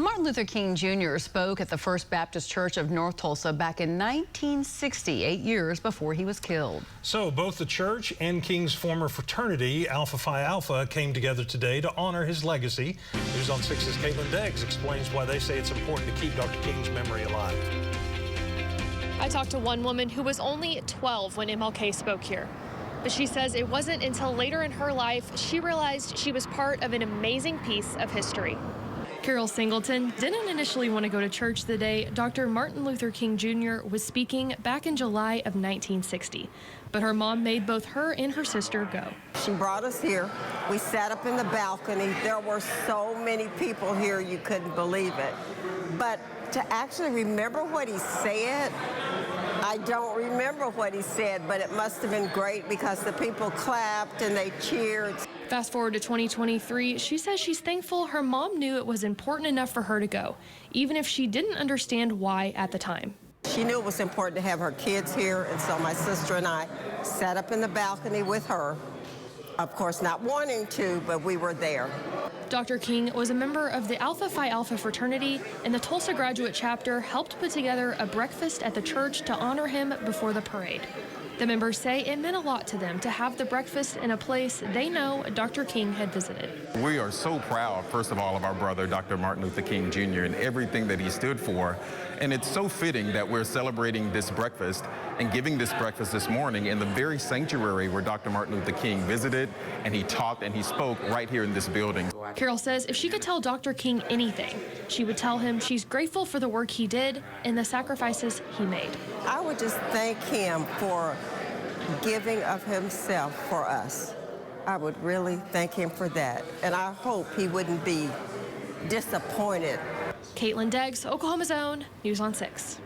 Martin Luther King Jr. spoke at the First Baptist Church of North Tulsa back in 1960, 8 years before he was killed. So both the church and King's former fraternity, Phi Alpha, came together today to honor his legacy. News on 6's Caitlin Deggs explains why they say it's important to keep Dr. King's memory alive. I talked to one woman who was only 12 when MLK spoke here. But she says it wasn't until later in her life she realized she was part of an amazing piece of history. Carol Singleton didn't initially want to go to church the day Dr. Martin Luther King Jr. was speaking back in July of 1960. But her mom made both her and her sister go. She brought us here. We sat up in the balcony. There were so many people here, you couldn't believe it. But to actually remember what he said, I don't remember what he said, but it must have been great because the people clapped and they cheered. Fast forward to 2023, she says she's thankful her mom knew it was important enough for her to go, even if she didn't understand why at the time. She knew it was important to have her kids here, and so my sister and I sat up in the balcony with her. Of course, not wanting to, but we were there. Dr. King was a member of the Phi Alpha fraternity, and the Tulsa graduate chapter helped put together a breakfast at the church to honor him before the parade. The members say it meant a lot to them to have the breakfast in a place they know Dr. King had visited. We are so proud, first of all, of our brother, Dr. Martin Luther King Jr. and everything that he stood for. And it's so fitting that we're celebrating this breakfast and giving this breakfast this morning in the very sanctuary where Dr. Martin Luther King visited, and he talked and he spoke right here in this building. Carol says if she could tell Dr. King anything, she would tell him she's grateful for the work he did and the sacrifices he made. I would just thank him for giving of himself for us. I would really thank him for that, and I hope he wouldn't be disappointed. Caitlin Deggs, Oklahoma's Own, News on 6.